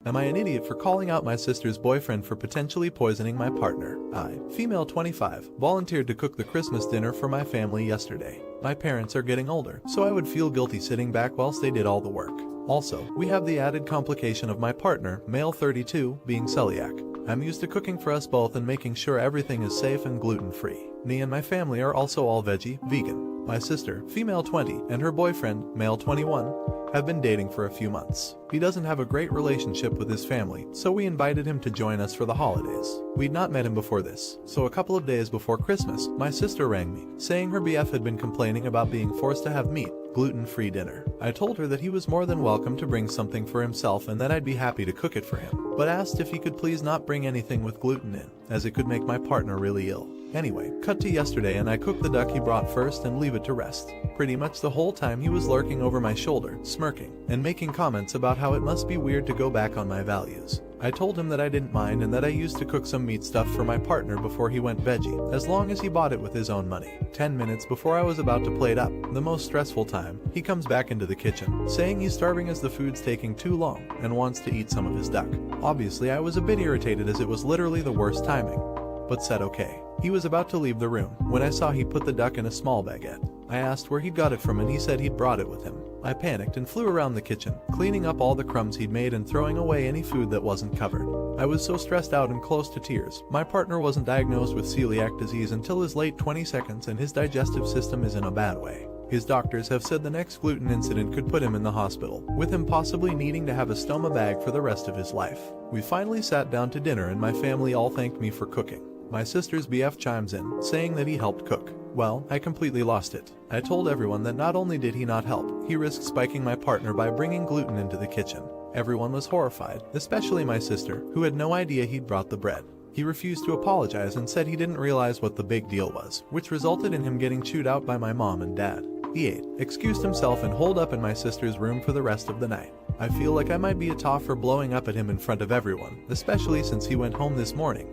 Am I an idiot for calling out my sister's boyfriend for potentially poisoning my partner? I, female 25, volunteered to cook the Christmas dinner for my family yesterday. My parents are getting older, so I would feel guilty sitting back whilst they did all the work. Also, we have the added complication of my partner, male 32, being celiac. I'm used to cooking for us both and making sure everything is safe and gluten-free. Me and my family are also all veggie, vegan. My sister, female 20, and her boyfriend, male 21, have been dating for a few months. He doesn't have a great relationship with his family, so we invited him to join us for the holidays. We'd not met him before this, so a couple of days before Christmas, my sister rang me, saying her BF had been complaining about being forced to have meat, gluten-free dinner. I told her that he was more than welcome to bring something for himself and that I'd be happy to cook it for him, but asked if he could please not bring anything with gluten in, as it could make my partner really ill. Anyway, cut to yesterday and I cooked the duck he brought first and leave it to rest. Pretty much the whole time he was lurking over my shoulder, smirking, and making comments about how it must be weird to go back on my values. I told him that I didn't mind and that I used to cook some meat stuff for my partner before he went veggie, as long as he bought it with his own money. 10 minutes before I was about to plate up, the most stressful time, he comes back into the kitchen, saying he's starving as the food's taking too long, and wants to eat some of his duck. Obviously I was a bit irritated as it was literally the worst timing, but said okay. He was about to leave the room when I saw he put the duck in a small baguette. I asked where he'd got it from and he said he'd brought it with him. I panicked and flew around the kitchen, cleaning up all the crumbs he'd made and throwing away any food that wasn't covered. I was so stressed out and close to tears. My partner wasn't diagnosed with celiac disease until his late 22nd and his digestive system is in a bad way. His doctors have said the next gluten incident could put him in the hospital, with him possibly needing to have a stoma bag for the rest of his life. We finally sat down to dinner and my family all thanked me for cooking. My sister's BF chimes in, saying that he helped cook. Well, I completely lost it. I told everyone that not only did he not help, he risked spiking my partner by bringing gluten into the kitchen. Everyone was horrified, especially my sister, who had no idea he'd brought the bread. He refused to apologize and said he didn't realize what the big deal was, which resulted in him getting chewed out by my mom and dad. He ate, excused himself and holed up in my sister's room for the rest of the night. I feel like I might be a toff for blowing up at him in front of everyone, especially since he went home this morning,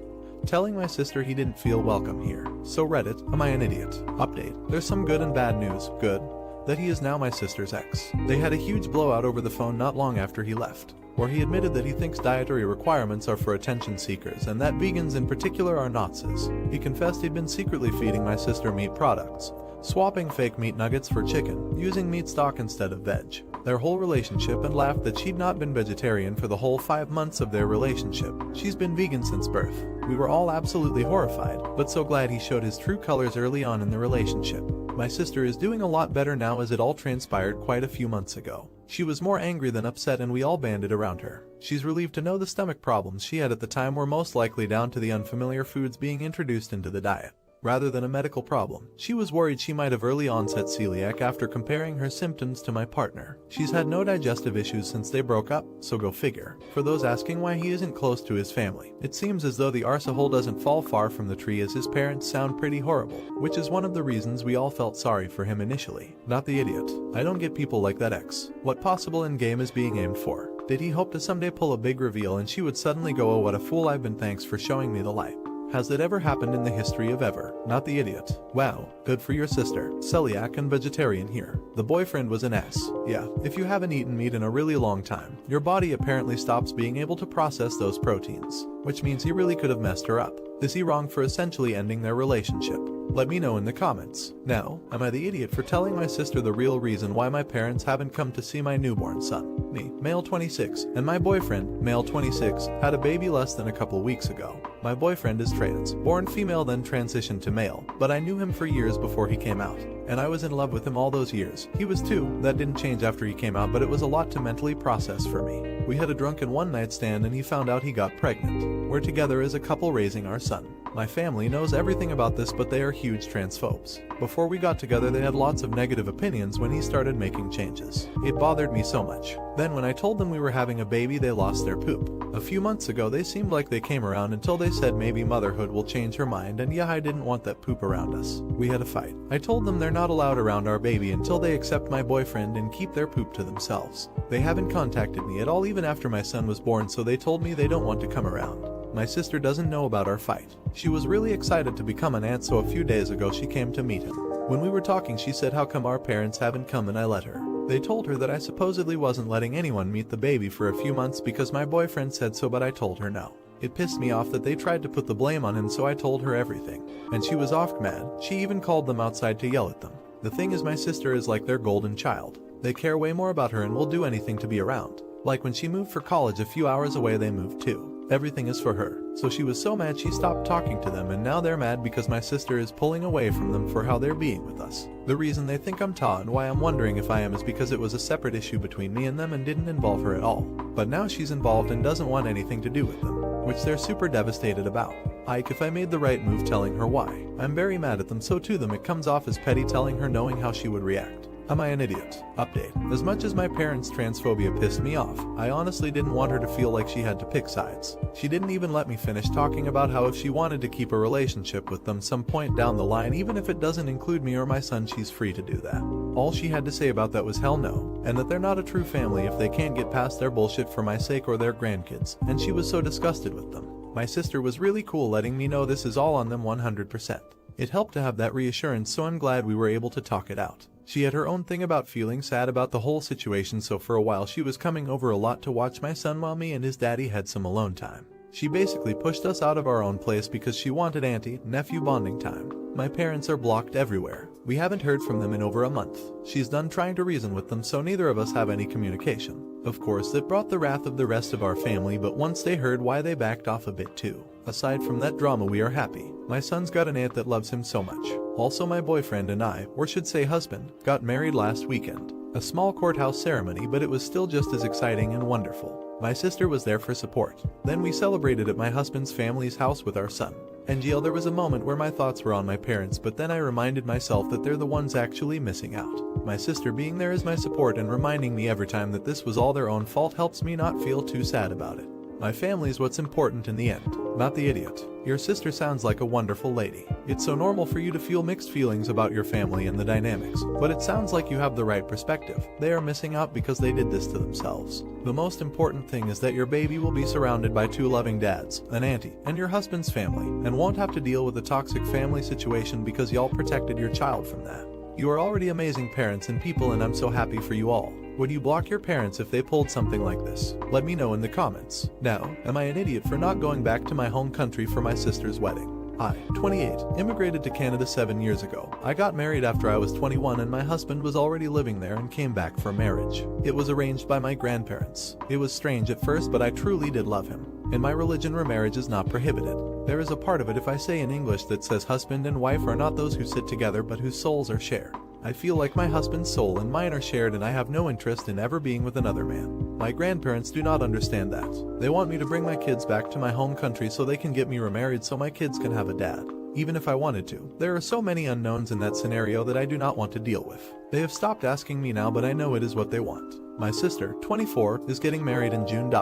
telling my sister he didn't feel welcome here. So Reddit, am I an idiot? Update, there's some good and bad news. Good, that he is now my sister's ex. They had a huge blowout over the phone not long after he left, where he admitted that he thinks dietary requirements are for attention seekers and that vegans in particular are Nazis. He confessed he'd been secretly feeding my sister meat products, swapping fake meat nuggets for chicken, using meat stock instead of veg. Their whole relationship, and laughed that she'd not been vegetarian for the whole 5 months of their relationship. She's been vegan since birth. We were all absolutely horrified, but so glad he showed his true colors early on in the relationship. My sister is doing a lot better now as it all transpired quite a few months ago. She was more angry than upset and we all banded around her. She's relieved to know the stomach problems she had at the time were most likely down to the unfamiliar foods being introduced into the diet, rather than a medical problem. She was worried she might have early onset celiac after comparing her symptoms to my partner. She's had no digestive issues since they broke up, so go figure. For those asking why he isn't close to his family, it seems as though the arsehole doesn't fall far from the tree as his parents sound pretty horrible, which is one of the reasons we all felt sorry for him initially. Not the idiot. I don't get people like that ex. What possible endgame is being aimed for? Did he hope to someday pull a big reveal and she would suddenly go, oh what a fool I've been, thanks for showing me the light? Has that ever happened in the history of ever? Not the idiot. Wow, good for your sister. Celiac and vegetarian here. The boyfriend was an ass. Yeah, if you haven't eaten meat in a really long time, your body apparently stops being able to process those proteins, which means he really could have messed her up. Is he wrong for essentially ending their relationship? Let me know in the comments. Now, am I the idiot for telling my sister the real reason why my parents haven't come to see my newborn son? Me, male 26, and my boyfriend, male 26, had a baby less than a couple weeks ago. My boyfriend is trans, born female then transitioned to male, but I knew him for years before he came out, and I was in love with him all those years. He was too. That didn't change after he came out, but it was a lot to mentally process for me. We had a drunken one-night stand and he found out he got pregnant. We're together as a couple raising our son. My family knows everything about this, but they are huge transphobes. Before we got together they had lots of negative opinions when he started making changes. It bothered me so much. Then when I told them we were having a baby they lost their poop. A few months ago they seemed like they came around until they said maybe motherhood will change her mind, and yeah, I didn't want that poop around us. We had a fight. I told them they're not allowed around our baby until they accept my boyfriend and keep their poop to themselves. They haven't contacted me at all even after my son was born, so they told me they don't want to come around. My sister doesn't know about our fight. She was really excited to become an aunt, so a few days ago she came to meet him. When we were talking she said how come our parents haven't come, and I let her. They told her that I supposedly wasn't letting anyone meet the baby for a few months because my boyfriend said so, but I told her no. It pissed me off that they tried to put the blame on him, so I told her everything. And she was off mad. She even called them outside to yell at them. The thing is, my sister is like their golden child. They care way more about her and will do anything to be around. Like when she moved for college a few hours away, they moved too. Everything is for her. So she was so mad she stopped talking to them, and now they're mad because my sister is pulling away from them for how they're being with us. The reason they think I'm Ta and why I'm wondering if I am is because it was a separate issue between me and them and didn't involve her at all. But now she's involved and doesn't want anything to do with them, which they're super devastated about. Like if I made the right move telling her why. I'm very mad at them, so to them it comes off as petty telling her knowing how she would react. Am I an idiot? Update. As much as my parents' transphobia pissed me off, I honestly didn't want her to feel like she had to pick sides. She didn't even let me finish talking about how if she wanted to keep a relationship with them some point down the line, even if it doesn't include me or my son, she's free to do that. All she had to say about that was hell no, and that they're not a true family if they can't get past their bullshit for my sake or their grandkids, and she was so disgusted with them. My sister was really cool letting me know this is all on them 100%. It helped to have that reassurance, so I'm glad we were able to talk it out. She had her own thing about feeling sad about the whole situation, so for a while she was coming over a lot to watch my son while me and his daddy had some alone time. She basically pushed us out of our own place because she wanted auntie-nephew bonding time. My parents are blocked everywhere. We haven't heard from them in over a month. She's done trying to reason with them, so neither of us have any communication. Of course, that brought the wrath of the rest of our family, but once they heard why, they backed off a bit too. Aside from that drama, we are happy. My son's got an aunt that loves him so much. Also, my boyfriend and I, or should say husband, got married last weekend. A small courthouse ceremony, but it was still just as exciting and wonderful. My sister was there for support. Then we celebrated at my husband's family's house with our son. And there was a moment where my thoughts were on my parents, but then I reminded myself that they're the ones actually missing out. My sister being there as my support and reminding me every time that this was all their own fault helps me not feel too sad about it. My family's what's important in the end, not the idiot. Your sister sounds like a wonderful lady. It's so normal for you to feel mixed feelings about your family and the dynamics, but it sounds like you have the right perspective. They are missing out because they did this to themselves. The most important thing is that your baby will be surrounded by two loving dads, an auntie, and your husband's family, and won't have to deal with a toxic family situation because y'all protected your child from that. You are already amazing parents and people, and I'm so happy for you all. Would you block your parents if they pulled something like this? Let me know in the comments. Now, am I an idiot for not going back to my home country for my sister's wedding? I, 28, immigrated to Canada 7 years ago. I got married after I was 21 and my husband was already living there and came back for marriage. It was arranged by my grandparents. It was strange at first, but I truly did love him. In my religion, remarriage is not prohibited. There is a part of it, if I say in English, that says husband and wife are not those who sit together but whose souls are shared. I feel like my husband's soul and mine are shared, and I have no interest in ever being with another man. My grandparents do not understand that. They want me to bring my kids back to my home country so they can get me remarried so my kids can have a dad. Even if I wanted to, there are so many unknowns in that scenario that I do not want to deal with. They have stopped asking me now, but I know it is what they want. My sister, 24, is getting married in June.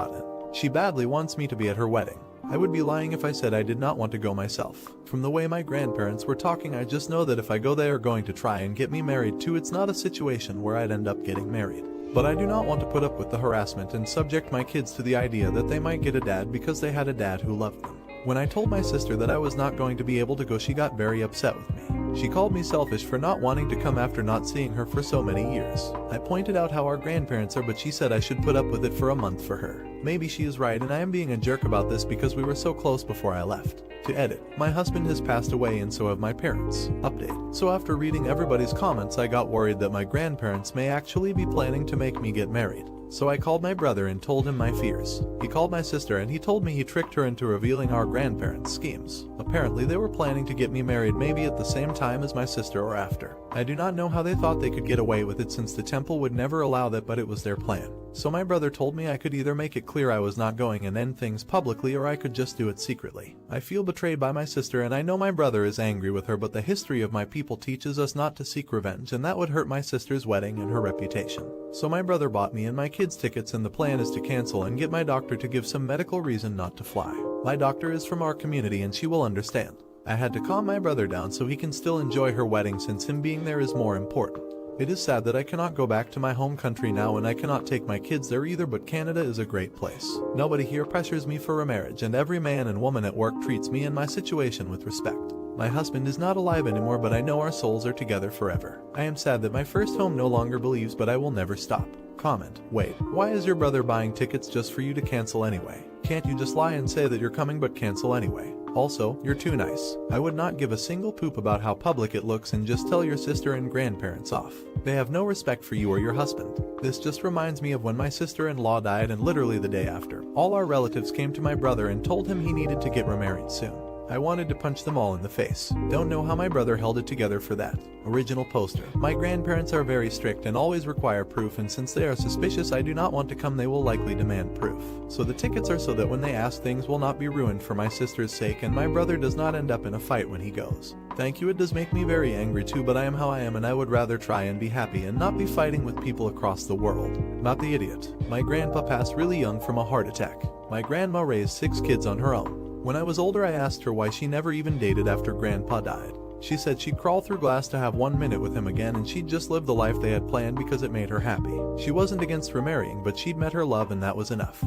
She badly wants me to be at her wedding. I would be lying if I said I did not want to go myself. From the way my grandparents were talking, I just know that if I go, they are going to try and get me married too. It's not a situation where I'd end up getting married. But I do not want to put up with the harassment and subject my kids to the idea that they might get a dad because they had a dad who loved them. When I told my sister that I was not going to be able to go, she got very upset with me. She called me selfish for not wanting to come after not seeing her for so many years. I pointed out how our grandparents are, but she said I should put up with it for a month for her. Maybe she is right and I am being a jerk about this because we were so close before I left. To edit, my husband has passed away and so have my parents. Update. So after reading everybody's comments, I got worried that my grandparents may actually be planning to make me get married. So I called my brother and told him my fears. He called my sister and he told me he tricked her into revealing our grandparents' schemes. Apparently they were planning to get me married maybe at the same time as my sister or after. I do not know how they thought they could get away with it since the temple would never allow that, but it was their plan. So my brother told me I could either make it clear I was not going and end things publicly, or I could just do it secretly. I feel betrayed by my sister and I know my brother is angry with her, but the history of my people teaches us not to seek revenge, and that would hurt my sister's wedding and her reputation. So my brother bought me and my kids tickets, and the plan is to cancel and get my doctor to give some medical reason not to fly. My doctor is from our community and she will understand. I had to calm my brother down so he can still enjoy her wedding since him being there is more important. It is sad that I cannot go back to my home country now and I cannot take my kids there either, but Canada is a great place. Nobody here pressures me for remarriage and every man and woman at work treats me and my situation with respect. My husband is not alive anymore, but I know our souls are together forever. I am sad that my first home no longer believes, but I will never stop. Comment. Wait, why is your brother buying tickets just for you to cancel anyway? Can't you just lie and say that you're coming but cancel anyway? Also, you're too nice. I would not give a single poop about how public it looks and just tell your sister and grandparents off. They have no respect for you or your husband. This just reminds me of when my sister-in-law died, and literally the day after, all our relatives came to my brother and told him he needed to get remarried soon. I wanted to punch them all in the face. Don't know how my brother held it together for that. Original poster. My grandparents are very strict and always require proof, and since they are suspicious I do not want to come, they will likely demand proof. So the tickets are so that when they ask, things will not be ruined for my sister's sake and my brother does not end up in a fight when he goes. Thank you. It does make me very angry too, but I am how I am and I would rather try and be happy and not be fighting with people across the world. Not the idiot. My grandpa passed really young from a heart attack. My grandma raised 6 kids on her own. When I was older I asked her why she never even dated after grandpa died. She said she'd crawl through glass to have 1 minute with him again, and she'd just live the life they had planned because it made her happy. She wasn't against remarrying, but she'd met her love and that was enough.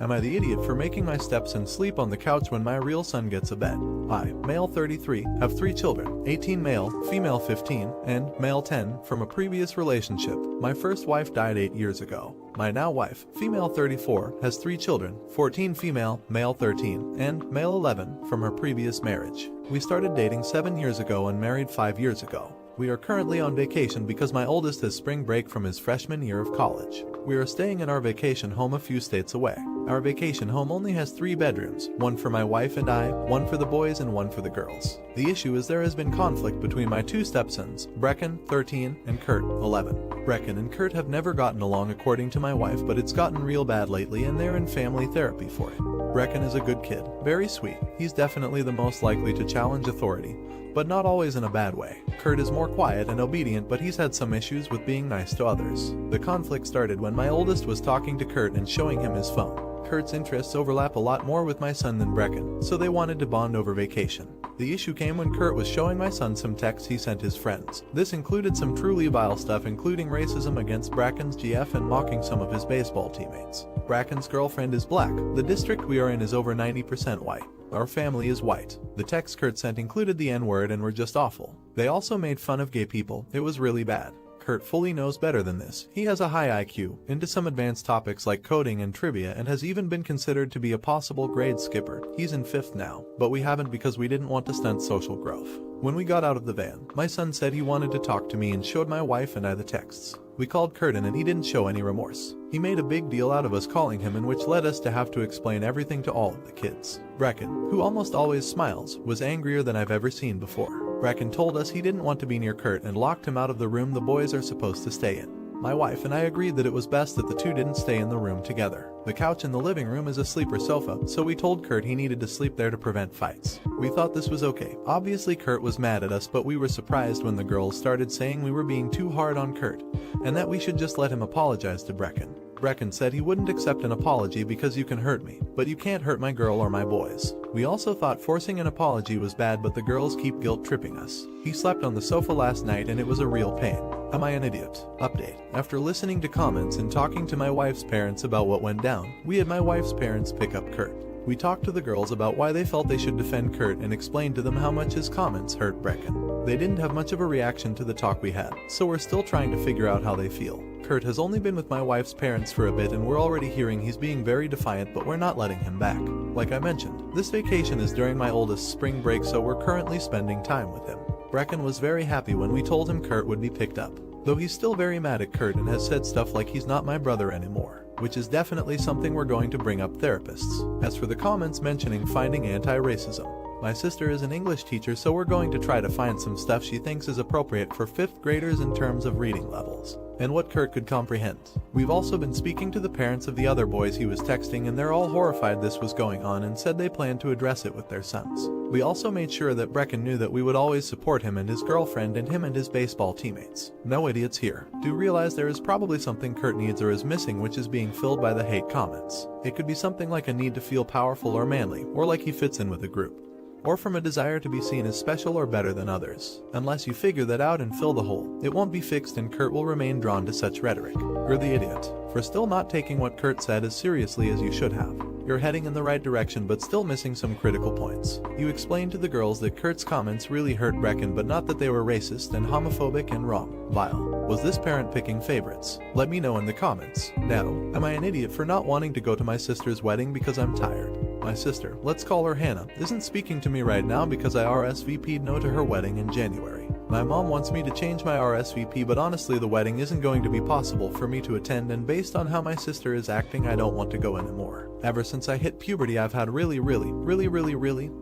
Am I the idiot for making my stepson sleep on the couch when my real son gets a bed? I, male 33, have 3 children, 18 male, female 15, and male 10, from a previous relationship. My first wife died 8 years ago. My now wife, female 34, has 3 children, 14 female, male 13, and male 11, from her previous marriage. We started dating 7 years ago and married 5 years ago. We are currently on vacation because my oldest has spring break from his freshman year of college. We are staying in our vacation home a few states away. Our vacation home only has 3 bedrooms, 1 for my wife and I, 1 for the boys and 1 for the girls. The issue is there has been conflict between my 2 stepsons, Brecken, 13, and Kurt, 11. Brecken and Kurt have never gotten along according to my wife, but it's gotten real bad lately and they're in family therapy for it. Brecken is a good kid, very sweet. He's definitely the most likely to challenge authority, but not always in a bad way. Kurt is more quiet and obedient, but he's had some issues with being nice to others. The conflict started when my oldest was talking to Kurt and showing him his phone. Kurt's interests overlap a lot more with my son than Brecken, so they wanted to bond over vacation. The issue came when Kurt was showing my son some texts he sent his friends. This included some truly vile stuff, including racism against Bracken's GF and mocking some of his baseball teammates. Bracken's girlfriend is black. The district we are in is over 90% white. Our family is white. The text Kurt sent included the N-word and were just awful. They also made fun of gay people. It was really bad. Kurt fully knows better than this. He has a high IQ, into some advanced topics like coding and trivia, and has even been considered to be a possible grade skipper. He's in 5th now, but we haven't because we didn't want to stunt social growth. When we got out of the van, my son said he wanted to talk to me and showed my wife and I the texts. We called Kurt in and he didn't show any remorse. He made a big deal out of us calling him, in which led us to have to explain everything to all of the kids. Brecken, who almost always smiles, was angrier than I've ever seen before. Brecken told us he didn't want to be near Kurt and locked him out of the room the boys are supposed to stay in. My wife and I agreed that it was best that the 2 didn't stay in the room together. The couch in the living room is a sleeper sofa, so we told Kurt he needed to sleep there to prevent fights. We thought this was okay. Obviously Kurt was mad at us, but we were surprised when the girls started saying we were being too hard on Kurt, and that we should just let him apologize to Brecken. Brecken said he wouldn't accept an apology because you can hurt me, but you can't hurt my girl or my boys. We also thought forcing an apology was bad, but the girls keep guilt-tripping us. He slept on the sofa last night and it was a real pain. Am I an idiot? Update. After listening to comments and talking to my wife's parents about what went down, we had my wife's parents pick up Kurt. We talked to the girls about why they felt they should defend Kurt and explained to them how much his comments hurt Brecken. They didn't have much of a reaction to the talk we had, so we're still trying to figure out how they feel. Kurt has only been with my wife's parents for a bit and we're already hearing he's being very defiant, but we're not letting him back. Like I mentioned, this vacation is during my oldest's spring break, so we're currently spending time with him. Brecken was very happy when we told him Kurt would be picked up, though he's still very mad at Kurt and has said stuff like he's not my brother anymore, which is definitely something we're going to bring up therapists. As for the comments mentioning finding anti-racism, my sister is an English teacher, so we're going to try to find some stuff she thinks is appropriate for 5th graders in terms of reading levels and what Kurt could comprehend. We've also been speaking to the parents of the other boys he was texting, and they're all horrified this was going on and said they plan to address it with their sons. We also made sure that Brecken knew that we would always support him and his girlfriend and him and his baseball teammates. No idiots here. Do realize there is probably something Kurt needs or is missing, which is being filled by the hate comments. It could be something like a need to feel powerful or manly, or like he fits in with a group, or from a desire to be seen as special or better than others. Unless you figure that out and fill the hole, it won't be fixed and Kurt will remain drawn to such rhetoric. You're the idiot for still not taking what Kurt said as seriously as you should have. You're heading in the right direction but still missing some critical points. You explained to the girls that Kurt's comments really hurt Brecken, but not that they were racist and homophobic and wrong. Vile. Was this parent picking favorites? Let me know in the comments. Now, am I an idiot for not wanting to go to my sister's wedding because I'm tired? My sister, let's call her Hannah, isn't speaking to me right now because I RSVP'd no to her wedding in January. My mom wants me to change my RSVP, but honestly the wedding isn't going to be possible for me to attend, and based on how my sister is acting, I don't want to go anymore. Ever since I hit puberty, I've had really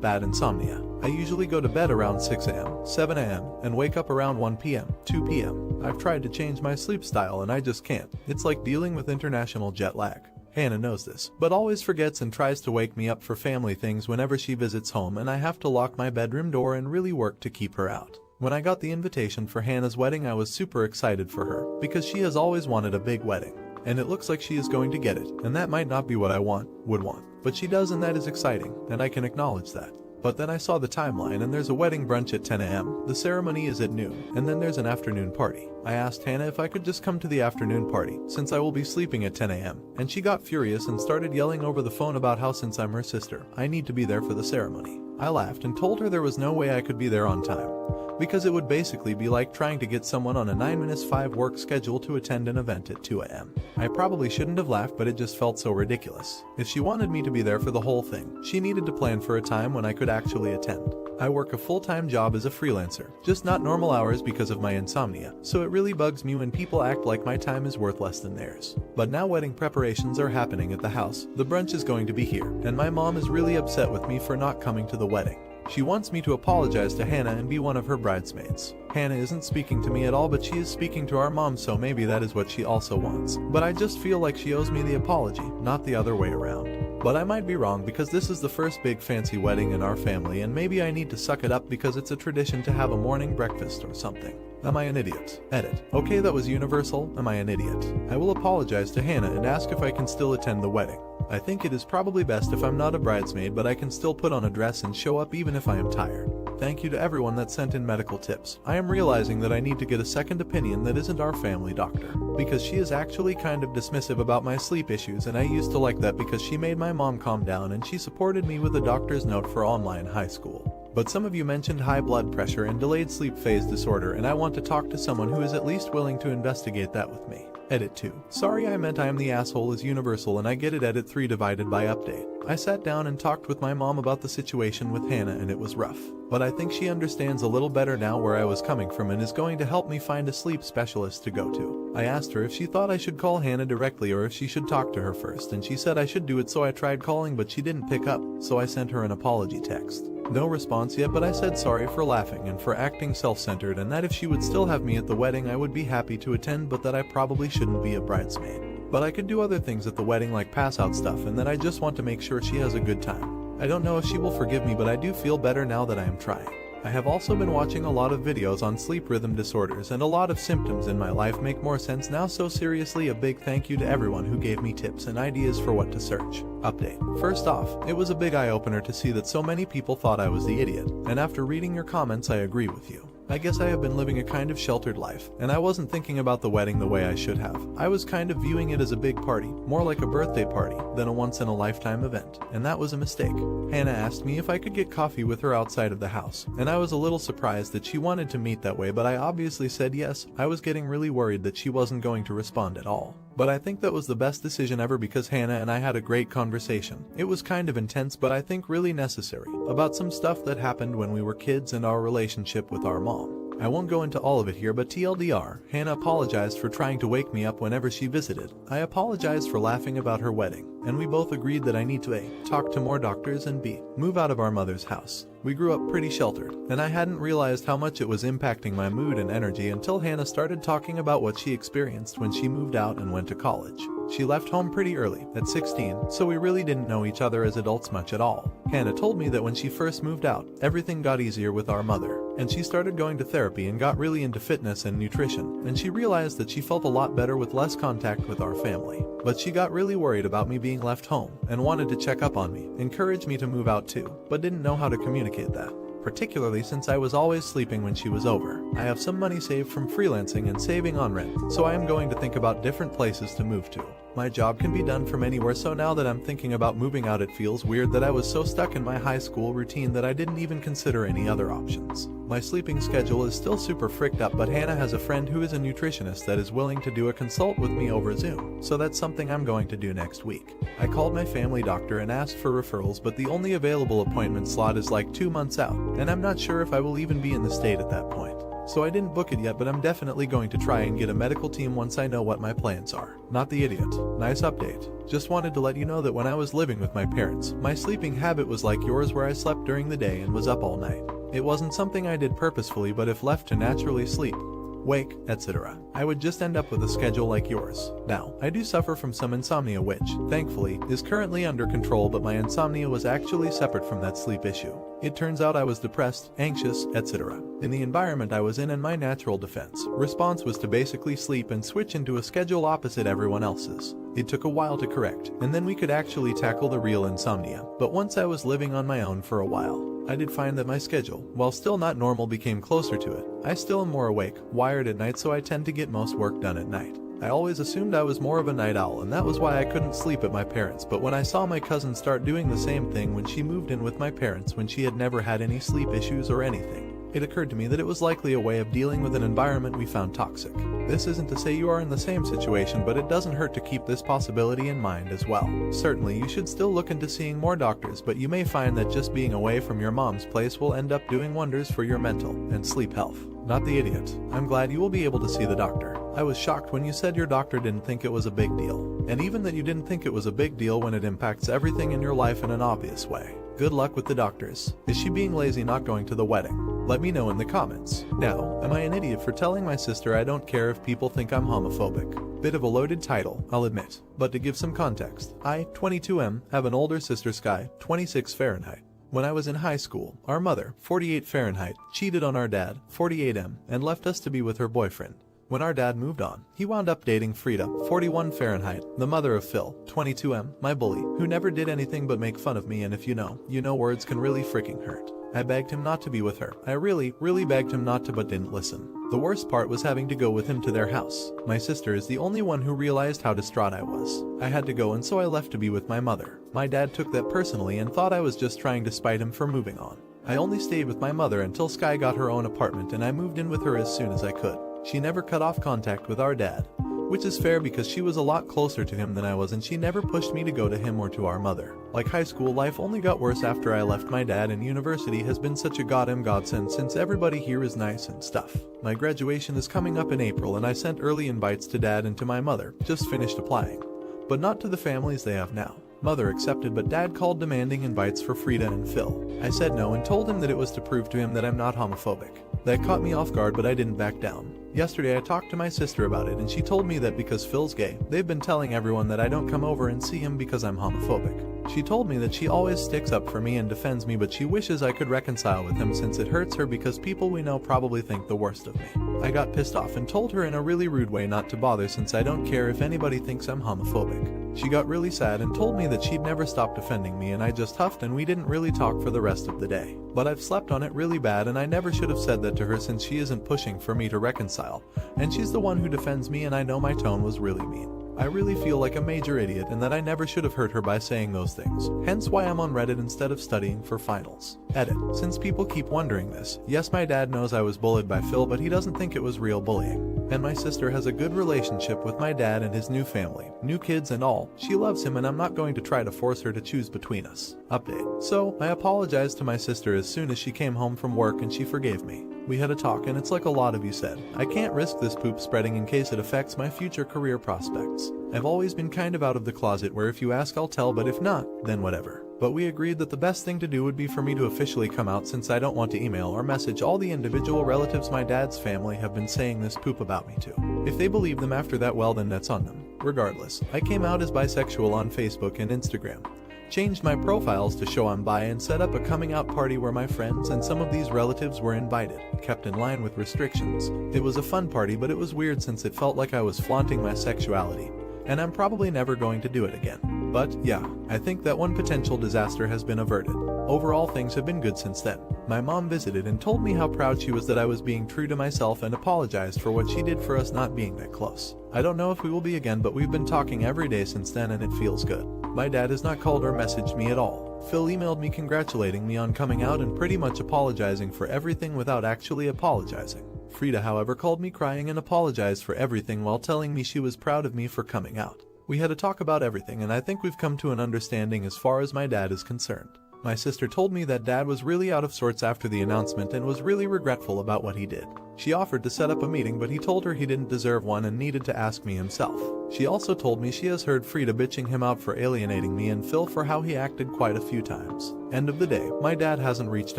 bad insomnia. I usually go to bed around 6 a.m., 7 a.m., and wake up around 1 p.m., 2 p.m. I've tried to change my sleep style and I just can't. It's like dealing with international jet lag. Hannah knows this, but always forgets and tries to wake me up for family things whenever she visits home, and I have to lock my bedroom door and really work to keep her out. When I got the invitation for Hannah's wedding, I was super excited for her, because she has always wanted a big wedding. And it looks like she is going to get it, and that might not be what I would want, but she does, and that is exciting, and I can acknowledge that. But then I saw the timeline, and there's a wedding brunch at 10 a.m., the ceremony is at noon, and then there's an afternoon party. I asked Hannah if I could just come to the afternoon party, since I will be sleeping at 10 a.m., and she got furious and started yelling over the phone about how since I'm her sister, I need to be there for the ceremony. I laughed and told her there was no way I could be there on time, because it would basically be like trying to get someone on a 9-5 work schedule to attend an event at 2 a.m. I probably shouldn't have laughed, but it just felt so ridiculous. If she wanted me to be there for the whole thing, she needed to plan for a time when I could actually attend. I work a full-time job as a freelancer, just not normal hours because of my insomnia, so it really bugs me when people act like my time is worth less than theirs. But now wedding preparations are happening at the house, the brunch is going to be here, and my mom is really upset with me for not coming to the wedding. She wants me to apologize to Hannah and be one of her bridesmaids. Hannah isn't speaking to me at all, but she is speaking to our mom, so maybe that is what she also wants. But I just feel like she owes me the apology, not the other way around. But I might be wrong, because this is the first big fancy wedding in our family, and maybe I need to suck it up because it's a tradition to have a morning breakfast or something. Am I an idiot? Edit. Okay, that was universal. Am I an idiot? I will apologize to Hannah and ask if I can still attend the wedding. I think it is probably best if I'm not a bridesmaid, but I can still put on a dress and show up even if I am tired. Thank you to everyone that sent in medical tips. I am realizing that I need to get a second opinion that isn't our family doctor, because she is actually kind of dismissive about my sleep issues, and I used to like that because she made my mom calm down and she supported me with a doctor's note for online high school. But some of you mentioned high blood pressure and delayed sleep phase disorder, and I want to talk to someone who is at least willing to investigate that with me. Edit 2. Sorry, I meant I am the asshole is universal, and I get it. Edit 3 divided by update. I sat down and talked with my mom about the situation with Hannah, and it was rough. But I think she understands a little better now where I was coming from and is going to help me find a sleep specialist to go to. I asked her if she thought I should call Hannah directly or if she should talk to her first, and she said I should do it, so I tried calling, but she didn't pick up, so I sent her an apology text. No response yet, but I said sorry for laughing and for acting self-centered, and that if she would still have me at the wedding I would be happy to attend, but that I probably shouldn't be a bridesmaid. But I could do other things at the wedding like pass out stuff, and that I just want to make sure she has a good time. I don't know if she will forgive me, but I do feel better now that I am trying. I have also been watching a lot of videos on sleep rhythm disorders, and a lot of symptoms in my life make more sense now, so seriously a big thank you to everyone who gave me tips and ideas for what to search. Update. First off, it was a big eye-opener to see that so many people thought I was the idiot, and after reading your comments I agree with you. I guess I have been living a kind of sheltered life, and I wasn't thinking about the wedding the way I should have. I was kind of viewing it as a big party, more like a birthday party than a once-in-a-lifetime event, and that was a mistake. Hannah asked me if I could get coffee with her outside of the house, and I was a little surprised that she wanted to meet that way, but I obviously said yes. I was getting really worried that she wasn't going to respond at all. But I think that was the best decision ever because Hannah and I had a great conversation. It was kind of intense, but I think really necessary, about some stuff that happened when we were kids and our relationship with our mom. I won't go into all of it here, but TLDR, Hannah apologized for trying to wake me up whenever she visited. I apologized for laughing about her wedding, and we both agreed that I need to A, talk to more doctors, and B, move out of our mother's house. We grew up pretty sheltered, and I hadn't realized how much it was impacting my mood and energy until Hannah started talking about what she experienced when she moved out and went to college. She left home pretty early, at 16, so we really didn't know each other as adults much at all. Hannah told me that when she first moved out, everything got easier with our mother, and she started going to therapy and got really into fitness and nutrition, and she realized that she felt a lot better with less contact with our family. But she got really worried about me being left home, and wanted to check up on me, encourage me to move out too, but didn't know how to communicate that. Particularly since I was always sleeping when she was over. I have some money saved from freelancing and saving on rent, so I am going to think about different places to move to. My job can be done from anywhere, so now that I'm thinking about moving out it feels weird that I was so stuck in my high school routine that I didn't even consider any other options. My sleeping schedule is still super fricked up, but Hannah has a friend who is a nutritionist that is willing to do a consult with me over Zoom, so that's something I'm going to do next week. I called my family doctor and asked for referrals, but the only available appointment slot is like 2 months out, and I'm not sure if I will even be in the state at that point. So I didn't book it yet, but I'm definitely going to try and get a medical team once I know what my plans are. Not the idiot. Nice update. Just wanted to let you know that when I was living with my parents, my sleeping habit was like yours, where I slept during the day and was up all night. It wasn't something I did purposefully, but if left to naturally sleep, wake, etc., I would just end up with a schedule like yours. Now, I do suffer from some insomnia, which, thankfully, is currently under control, but my insomnia was actually separate from that sleep issue. It turns out I was depressed, anxious, etc. in the environment I was in, and my natural defense response was to basically sleep and switch into a schedule opposite everyone else's. It took a while to correct, and then we could actually tackle the real insomnia. But once I was living on my own for a while, I did find that my schedule, while still not normal, became closer to it. I still am more awake, wired at night, so I tend to get most work done at night. I always assumed I was more of a night owl, and that was why I couldn't sleep at my parents', but when I saw my cousin start doing the same thing when she moved in with my parents, when she had never had any sleep issues or anything, it occurred to me that it was likely a way of dealing with an environment we found toxic. This isn't to say you are in the same situation, but it doesn't hurt to keep this possibility in mind as well. Certainly, you should still look into seeing more doctors, but you may find that just being away from your mom's place will end up doing wonders for your mental and sleep health. Not the idiot. I'm glad you will be able to see the doctor. I was shocked when you said your doctor didn't think it was a big deal. And even that you didn't think it was a big deal when it impacts everything in your life in an obvious way. Good luck with the doctors. Is she being lazy not going to the wedding? Let me know in the comments. Now, am I an idiot for telling my sister I don't care if people think I'm homophobic? Bit of a loaded title, I'll admit. But to give some context, I, 22M, have an older sister, Sky, 26 Fahrenheit. When I was in high school, our mother, 48 Fahrenheit, cheated on our dad, 48M, and left us to be with her boyfriend. When our dad moved on, he wound up dating Frida, 41 Fahrenheit, the mother of Phil, 22M, my bully, who never did anything but make fun of me, and if you know, words can really freaking hurt. I begged him not to be with her. I really begged him not to, but didn't listen. The worst part was having to go with him to their house. My sister is the only one who realized how distraught I was. I had to go, and so I left to be with my mother. My dad took that personally and thought I was just trying to spite him for moving on. I only stayed with my mother until Sky got her own apartment, and I moved in with her as soon as I could. She never cut off contact with our dad, which is fair because she was a lot closer to him than I was, and she never pushed me to go to him or to our mother. Like high school life only got worse after I left my dad, and university has been such a godsend since everybody here is nice and stuff. My graduation is coming up in April, and I sent early invites to dad and to my mother, just finished applying. But not to the families they have now. Mother accepted, but dad called demanding invites for Frida and Phil. I said no and told him that it was to prove to him that I'm not homophobic. That caught me off guard, but I didn't back down. Yesterday I talked to my sister about it, and she told me that because Phil's gay, they've been telling everyone that I don't come over and see him because I'm homophobic. She told me that she always sticks up for me and defends me, but she wishes I could reconcile with him since it hurts her because people we know probably think the worst of me. I got pissed off and told her in a really rude way not to bother since I don't care if anybody thinks I'm homophobic. She got really sad and told me that she'd never stop defending me, and I just huffed and we didn't really talk for the rest of the day. But I've slept on it really bad, and I never should have said that to her since she isn't pushing for me to reconcile, and she's the one who defends me, and I know my tone was really mean. I really feel like a major idiot and that I never should have hurt her by saying those things, hence why I'm on Reddit instead of studying for finals. Edit. Since people keep wondering this, yes, my dad knows I was bullied by Phil, but he doesn't think it was real bullying. And my sister has a good relationship with my dad and his new family, new kids and all. She loves him, and I'm not going to try to force her to choose between us. Update. So, I apologized to my sister as soon as she came home from work, and she forgave me. We had a talk, and it's like a lot of you said. I can't risk this poop spreading in case it affects my future career prospects. I've always been kind of out of the closet where if you ask I'll tell, but if not, then whatever. But we agreed that the best thing to do would be for me to officially come out, since I don't want to email or message all the individual relatives my dad's family have been saying this poop about me to. If they believe them after that, well then that's on them. Regardless, I came out as bisexual on Facebook and Instagram. Changed my profiles to show I'm bi and set up a coming out party where my friends and some of these relatives were invited, kept in line with restrictions. It was a fun party, but it was weird since it felt like I was flaunting my sexuality. and I'm probably never going to do it again. But yeah, I think that one potential disaster has been averted. Overall, things have been good since then. My mom visited and told me how proud she was that I was being true to myself and apologized for what she did for us not being that close. I don't know if we will be again, but we've been talking every day since then and it feels good. My dad has not called or messaged me at all. Phil emailed me congratulating me on coming out and pretty much apologizing for everything without actually apologizing. Frida, however, called me crying and apologized for everything while telling me she was proud of me for coming out. We had a talk about everything, and I think we've come to an understanding as far as my dad is concerned. My sister told me that dad was really out of sorts after the announcement and was really regretful about what he did. She offered to set up a meeting, but he told her he didn't deserve one and needed to ask me himself. She also told me she has heard Frida bitching him out for alienating me and Phil for how he acted quite a few times. End of the day, my dad hasn't reached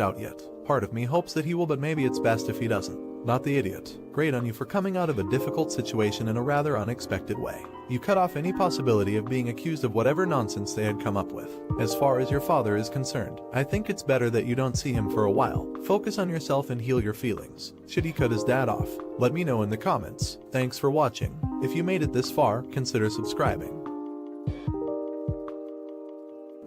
out yet. Part of me hopes that he will, but maybe it's best if he doesn't. Not the idiot. Great on you for coming out of a difficult situation in a rather unexpected way. You cut off any possibility of being accused of whatever nonsense they had come up with. As far as your father is concerned, I think it's better that you don't see him for a while. Focus on yourself and heal your feelings. Should he cut his dad off? Let me know in the comments. Thanks for watching. If you made it this far, consider subscribing.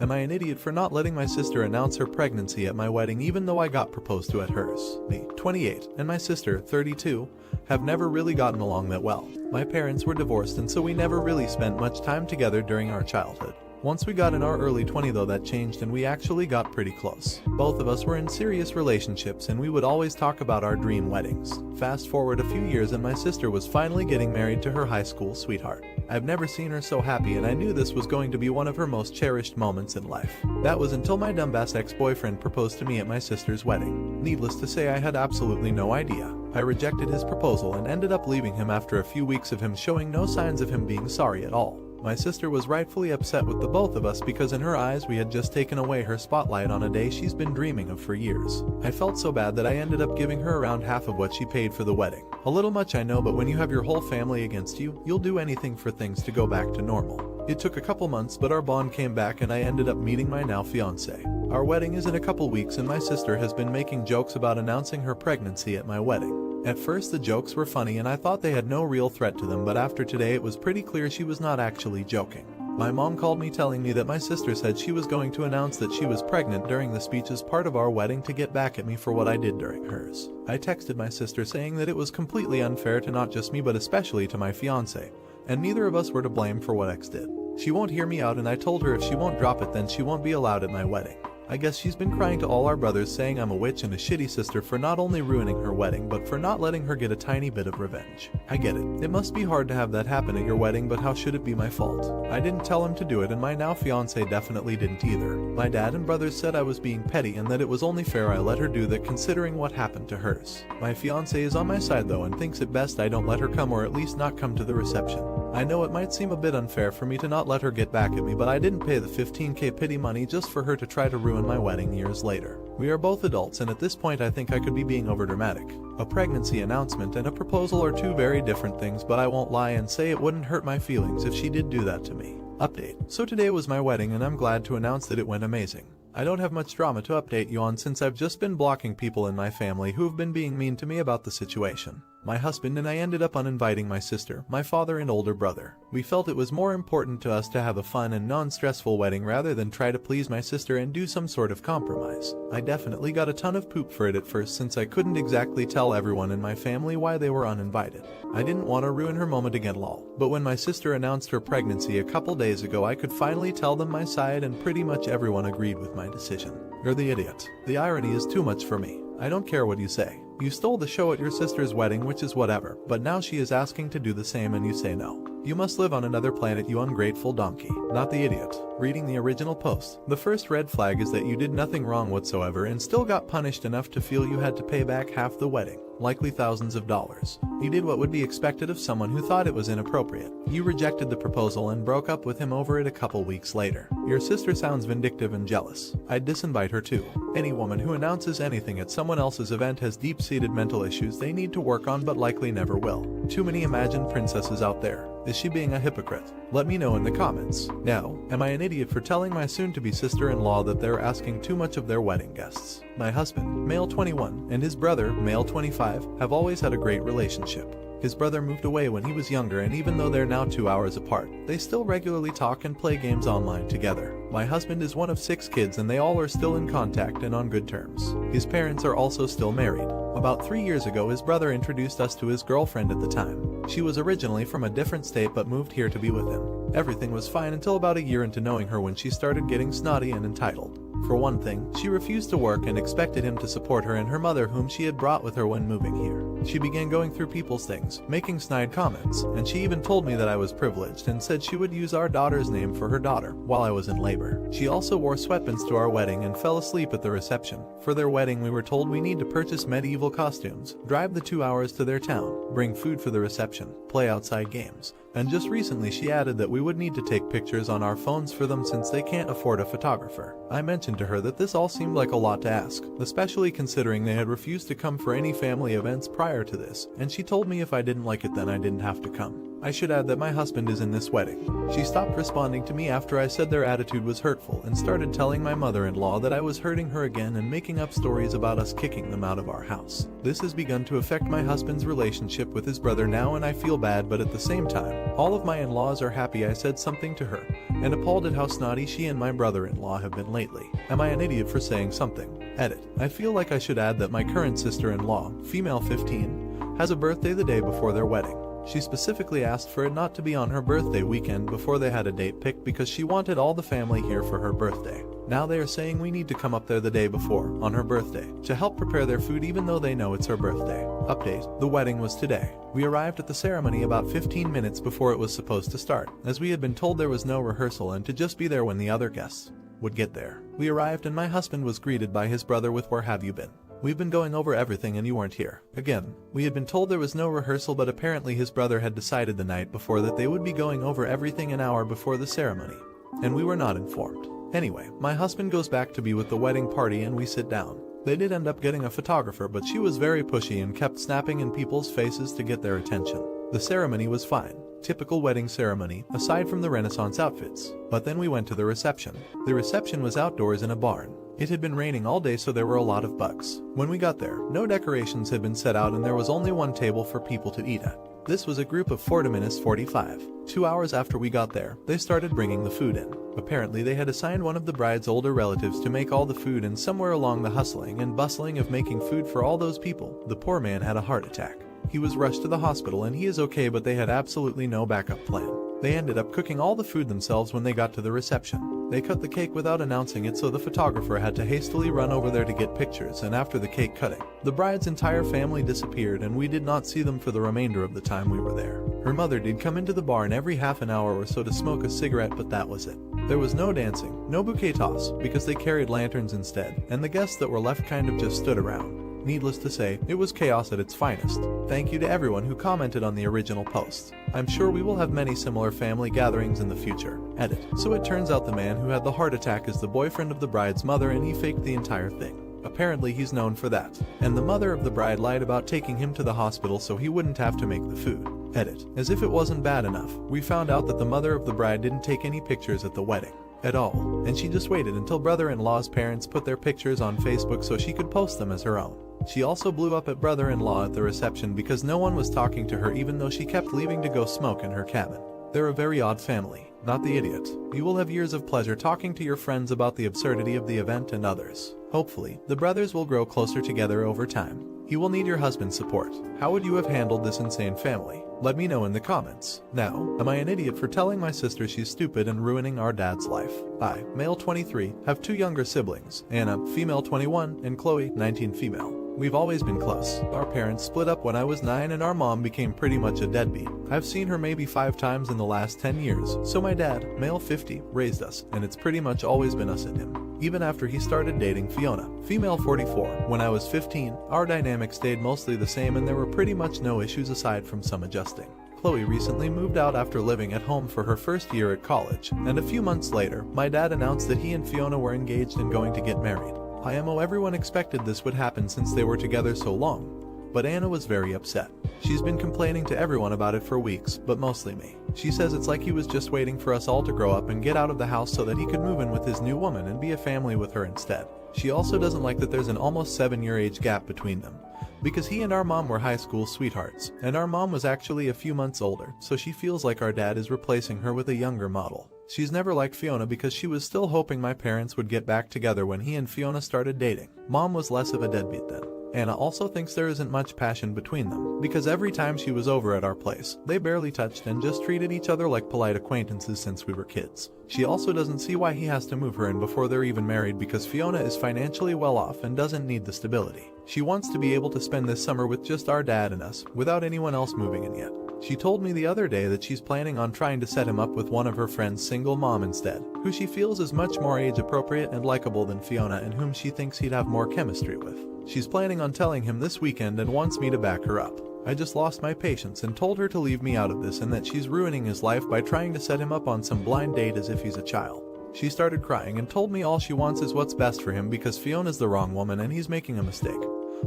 Am I an idiot for not letting my sister announce her pregnancy at my wedding even though I got proposed to at hers? Me, 28, and my sister, 32, have never really gotten along that well. My parents were divorced and so we never really spent much time together during our childhood. Once we got in our early 20s though, that changed and we actually got pretty close. Both of us were in serious relationships and we would always talk about our dream weddings. Fast forward a few years and my sister was finally getting married to her high school sweetheart. I've never seen her so happy and I knew this was going to be one of her most cherished moments in life. That was until my dumbass ex-boyfriend proposed to me at my sister's wedding. Needless to say, I had absolutely no idea. I rejected his proposal and ended up leaving him after a few weeks of him showing no signs of him being sorry at all. My sister was rightfully upset with the both of us because in her eyes we had just taken away her spotlight on a day she's been dreaming of for years. I felt so bad that I ended up giving her around half of what she paid for the wedding. A little much, I know, but when you have your whole family against you, you'll do anything for things to go back to normal. It took a couple months, but our bond came back and I ended up meeting my now fiance. Our wedding is in a couple weeks and my sister has been making jokes about announcing her pregnancy at my wedding. At first the jokes were funny and I thought they had no real threat to them, but after today it was pretty clear she was not actually joking. My mom called me telling me that my sister said she was going to announce that she was pregnant during the speech as part of our wedding to get back at me for what I did during hers. I texted my sister saying that it was completely unfair to not just me but especially to my fiance, and neither of us were to blame for what X did. She won't hear me out and I told her if she won't drop it then she won't be allowed at my wedding. I guess she's been crying to all our brothers saying I'm a witch and a shitty sister for not only ruining her wedding but for not letting her get a tiny bit of revenge. I get it. It must be hard to have that happen at your wedding, but how should it be my fault? I didn't tell him to do it and my now fiance definitely didn't either. My dad and brothers said I was being petty and that it was only fair I let her do that considering what happened to hers. My fiance is on my side though and thinks it best I don't let her come, or at least not come to the reception. I know it might seem a bit unfair for me to not let her get back at me, but I didn't pay the $15,000 pity money just for her to try to ruin my wedding years later. We are both adults and at this point I think I could be being overdramatic. A pregnancy announcement and a proposal are two very different things, but I won't lie and say it wouldn't hurt my feelings if she did do that to me. Update. So today was my wedding and I'm glad to announce that it went amazing. I don't have much drama to update you on since I've just been blocking people in my family who've been being mean to me about the situation. My husband and I ended up uninviting my sister, my father and older brother. We felt it was more important to us to have a fun and non-stressful wedding rather than try to please my sister and do some sort of compromise. I definitely got a ton of poop for it at first since I couldn't exactly tell everyone in my family why they were uninvited. I didn't want to ruin her moment again lol. But when my sister announced her pregnancy a couple days ago I could finally tell them my side and pretty much everyone agreed with my decision. You're the idiot. The irony is too much for me. I don't care what you say. You stole the show at your sister's wedding, which is whatever, but now she is asking to do the same and you say no. You must live on another planet, you ungrateful donkey. Not the idiot. Reading the original post. The first red flag is that you did nothing wrong whatsoever and still got punished enough to feel you had to pay back half the wedding, likely thousands of dollars. You did what would be expected of someone who thought it was inappropriate. You rejected the proposal and broke up with him over it a couple weeks later. Your sister sounds vindictive and jealous. I'd disinvite her too. Any woman who announces anything at someone else's event has deep-seated mental issues they need to work on but likely never will. Too many imagined princesses out there. Is she being a hypocrite? Let me know in the comments. Now, am I an idiot for telling my soon-to-be sister-in-law that they're asking too much of their wedding guests? My husband, male 21, and his brother, male 25, have always had a great relationship. His brother moved away when he was younger, and even though they're now 2 hours apart, they still regularly talk and play games online together. My husband is one of 6 kids and they all are still in contact and on good terms. His parents are also still married. About 3 years ago, his brother introduced us to his girlfriend at the time. She was originally from a different state but moved here to be with him. Everything was fine until about a year into knowing her, when she started getting snotty and entitled. For one thing, she refused to work and expected him to support her and her mother, whom she had brought with her when moving here. She began going through people's things, making snide comments, and she even told me that I was privileged and said she would use our daughter's name for her daughter while I was in labor. She also wore sweatpants to our wedding and fell asleep at the reception. For their wedding, we were told we need to purchase medieval costumes, drive the 2 hours to their town, bring food for the reception, play outside games. And just recently she added that we would need to take pictures on our phones for them since they can't afford a photographer. I mentioned to her that this all seemed like a lot to ask, especially considering they had refused to come for any family events prior to this, and she told me if I didn't like it then I didn't have to come. I should add that my husband is in this wedding. She stopped responding to me after I said their attitude was hurtful and started telling my mother-in-law that I was hurting her again and making up stories about us kicking them out of our house. This has begun to affect my husband's relationship with his brother now, and I feel bad, but at the same time, all of my in-laws are happy I said something to her, and appalled at how snotty she and my brother-in-law have been lately. Am I an idiot for saying something? Edit. I feel like I should add that my current sister-in-law, female 15, has a birthday the day before their wedding. She specifically asked for it not to be on her birthday weekend before they had a date picked because she wanted all the family here for her birthday. Now they are saying we need to come up there the day before, on her birthday, to help prepare their food even though they know it's her birthday. Update: the wedding was today. We arrived at the ceremony about 15 minutes before it was supposed to start, as we had been told there was no rehearsal and to just be there when the other guests would get there. We arrived and my husband was greeted by his brother with "Where have you been? We've been going over everything and you weren't here." Again, we had been told there was no rehearsal, but apparently his brother had decided the night before that they would be going over everything an hour before the ceremony, and we were not informed. Anyway, my husband goes back to be with the wedding party and we sit down. They did end up getting a photographer, but she was very pushy and kept snapping in people's faces to get their attention. The ceremony was fine. Typical wedding ceremony, aside from the Renaissance outfits. But then we went to the reception. The reception was outdoors in a barn. It had been raining all day, so there were a lot of bugs. When we got there, no decorations had been set out and there was only one table for people to eat at. This was a group of 4 to minus 45. 2 hours after we got there, they started bringing the food in. Apparently they had assigned one of the bride's older relatives to make all the food, and somewhere along the hustling and bustling of making food for all those people, the poor man had a heart attack. He was rushed to the hospital and he is okay, but they had absolutely no backup plan. They ended up cooking all the food themselves when they got to the reception. They cut the cake without announcing it, so the photographer had to hastily run over there to get pictures, and after the cake cutting, the bride's entire family disappeared and we did not see them for the remainder of the time we were there. Her mother did come into the barn every half an hour or so to smoke a cigarette, but that was it. There was no dancing, no bouquet toss, because they carried lanterns instead, and the guests that were left kind of just stood around. Needless to say, it was chaos at its finest. Thank you to everyone who commented on the original post. I'm sure we will have many similar family gatherings in the future. Edit. So it turns out the man who had the heart attack is the boyfriend of the bride's mother, and he faked the entire thing. Apparently he's known for that. And the mother of the bride lied about taking him to the hospital so he wouldn't have to make the food. Edit. As if it wasn't bad enough, we found out that the mother of the bride didn't take any pictures at the wedding at all, and she just waited until brother-in-law's parents put their pictures on Facebook so she could post them as her own. She also blew up at brother-in-law at the reception because no one was talking to her, even though she kept leaving to go smoke in her cabin. They're a very odd family, not the idiot. You will have years of pleasure talking to your friends about the absurdity of the event and others. Hopefully, the brothers will grow closer together over time. You will need your husband's support. How would you have handled this insane family? Let me know in the comments. Now, am I an idiot for telling my sister she's stupid and ruining our dad's life? I, male 23, have 2 younger siblings, Anna, female 21, and Chloe, 19 female. We've always been close. Our parents split up when I was 9 and our mom became pretty much a deadbeat. I've seen her maybe 5 times in the last 10 years, so my dad, male 50, raised us, and it's pretty much always been us and him. Even after he started dating Fiona, female 44, when I was 15, our dynamic stayed mostly the same and there were pretty much no issues aside from some adjusting. Chloe recently moved out after living at home for her first year at college, and a few months later, my dad announced that he and Fiona were engaged and going to get married. IMO, everyone expected this would happen since they were together so long, but Anna was very upset. She's been complaining to everyone about it for weeks, but mostly me. She says it's like he was just waiting for us all to grow up and get out of the house so that he could move in with his new woman and be a family with her instead. She also doesn't like that there's an almost 7-year age gap between them, because he and our mom were high school sweethearts, and our mom was actually a few months older, so she feels like our dad is replacing her with a younger model. She's never liked Fiona because she was still hoping my parents would get back together when he and Fiona started dating. Mom was less of a deadbeat then. Anna also thinks there isn't much passion between them, because every time she was over at our place, they barely touched and just treated each other like polite acquaintances since we were kids. She also doesn't see why he has to move her in before they're even married because Fiona is financially well off and doesn't need the stability. She wants to be able to spend this summer with just our dad and us, without anyone else moving in yet. She told me the other day that she's planning on trying to set him up with one of her friend's single mom instead, who she feels is much more age appropriate and likable than Fiona and whom she thinks he'd have more chemistry with. She's planning on telling him this weekend and wants me to back her up. I just lost my patience and told her to leave me out of this and that she's ruining his life by trying to set him up on some blind date as if he's a child. She started crying and told me all she wants is what's best for him because Fiona's the wrong woman and he's making a mistake.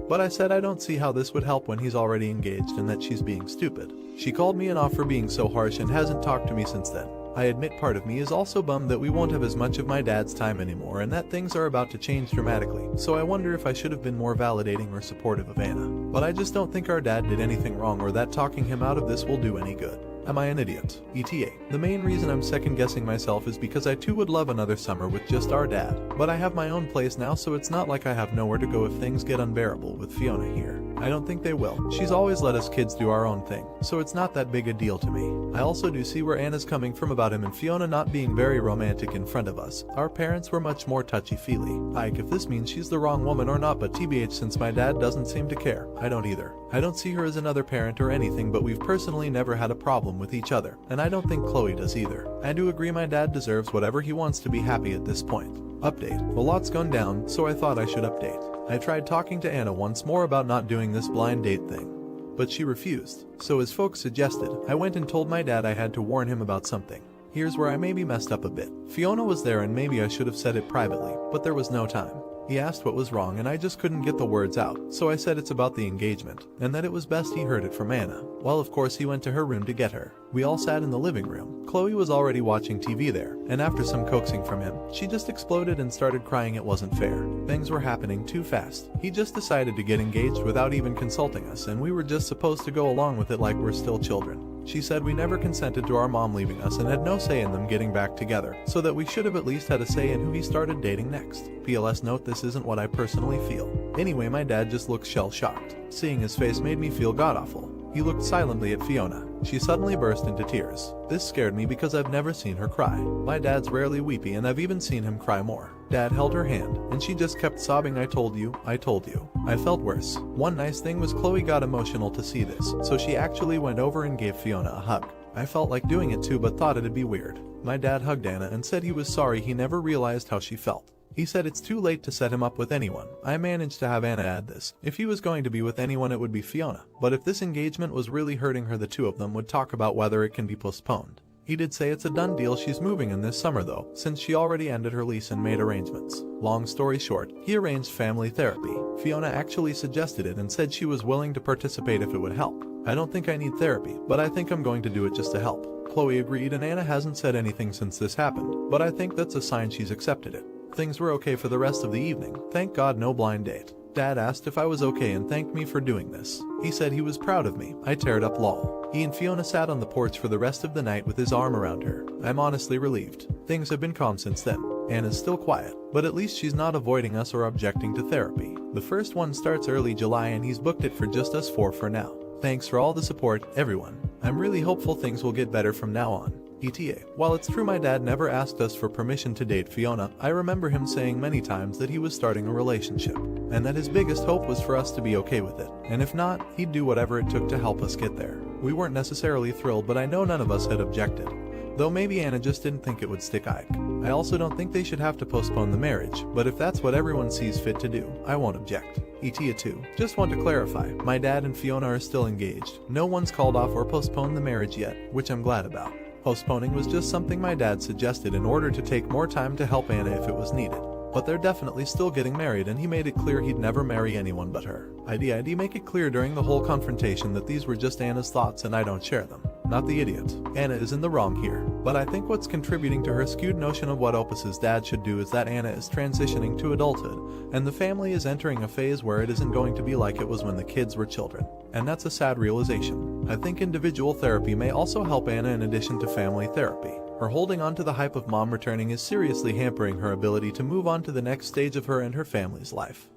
But I said I don't see how this would help when he's already engaged and that she's being stupid. She called me an off for being so harsh and hasn't talked to me since then. I admit part of me is also bummed that we won't have as much of my dad's time anymore and that things are about to change dramatically, so I wonder if I should have been more validating or supportive of Anna. But I just don't think our dad did anything wrong or that talking him out of this will do any good. Am I an idiot? ETA. The main reason I'm second guessing myself is because I too would love another summer with just our dad, but I have my own place now so it's not like I have nowhere to go if things get unbearable with Fiona here. I don't think they will. She's always let us kids do our own thing, so it's not that big a deal to me. I also do see where Anna's coming from about him and Fiona not being very romantic in front of us. Our parents were much more touchy-feely. Like if this means she's the wrong woman or not, but TBH since my dad doesn't seem to care. I don't either. I don't see her as another parent or anything, but we've personally never had a problem with each other, and I don't think Chloe does either. I do agree my dad deserves whatever he wants to be happy at this point. Update. A lot's gone down, so I thought I should update. I tried talking to Anna once more about not doing this blind date thing, but she refused. So as folks suggested, I went and told my dad I had to warn him about something. Here's where I maybe messed up a bit. Fiona was there and maybe I should have said it privately, but there was no time. He asked what was wrong and I just couldn't get the words out, so I said it's about the engagement, and that it was best he heard it from Anna. Well, of course he went to her room to get her. We all sat in the living room. Chloe was already watching TV there, and after some coaxing from him, she just exploded and started crying it wasn't fair. Things were happening too fast. He just decided to get engaged without even consulting us, and we were just supposed to go along with it like we're still children. She said we never consented to our mom leaving us and had no say in them getting back together, so that we should have at least had a say in who he started dating next. PLS note, this isn't what I personally feel. Anyway, my dad just looked shell-shocked. Seeing his face made me feel god-awful. He looked silently at Fiona. She suddenly burst into tears. This scared me because I've never seen her cry. My dad's rarely weepy and I've even seen him cry more. Dad held her hand, and she just kept sobbing, I told you, I told you. I felt worse. One nice thing was Chloe got emotional to see this, so she actually went over and gave Fiona a hug. I felt like doing it too but thought it'd be weird. My dad hugged Anna and said he was sorry he never realized how she felt. He said it's too late to set him up with anyone. I managed to have Anna add this. If he was going to be with anyone it would be Fiona, but if this engagement was really hurting her the two of them would talk about whether it can be postponed. He did say it's a done deal, she's moving in this summer though, since she already ended her lease and made arrangements. Long story short, he arranged family therapy. Fiona actually suggested it and said she was willing to participate if it would help. I don't think I need therapy, but I think I'm going to do it just to help. Chloe agreed and Anna hasn't said anything since this happened, but I think that's a sign she's accepted it. Things were okay for the rest of the evening. Thank God no blind date. Dad asked if I was okay and thanked me for doing this. He said he was proud of me. I teared up lol. He and Fiona sat on the porch for the rest of the night with his arm around her. I'm honestly relieved. Things have been calm since then. Anna's still quiet, but at least she's not avoiding us or objecting to therapy. The first one starts early July and he's booked it for just us four for now. Thanks for all the support, everyone. I'm really hopeful things will get better from now on. ETA. While it's true my dad never asked us for permission to date Fiona, I remember him saying many times that he was starting a relationship, and that his biggest hope was for us to be okay with it, and if not, he'd do whatever it took to help us get there. We weren't necessarily thrilled, but I know none of us had objected. Though maybe Anna just didn't think it would stick. I also don't think they should have to postpone the marriage, but if that's what everyone sees fit to do, I won't object. ETA 2. Just want to clarify, my dad and Fiona are still engaged. No one's called off or postponed the marriage yet, which I'm glad about. Postponing was just something my dad suggested in order to take more time to help Anna if it was needed. But they're definitely still getting married and he made it clear he'd never marry anyone but her. I'd make it clear during the whole confrontation that these were just Anna's thoughts and I don't share them. not the idiot. Anna is in the wrong here. But I think what's contributing to her skewed notion of what Opus's dad should do is that Anna is transitioning to adulthood, and the family is entering a phase where it isn't going to be like it was when the kids were children. And that's a sad realization. I think individual therapy may also help Anna in addition to family therapy. Her holding on to the hype of mom returning is seriously hampering her ability to move on to the next stage of her and her family's life.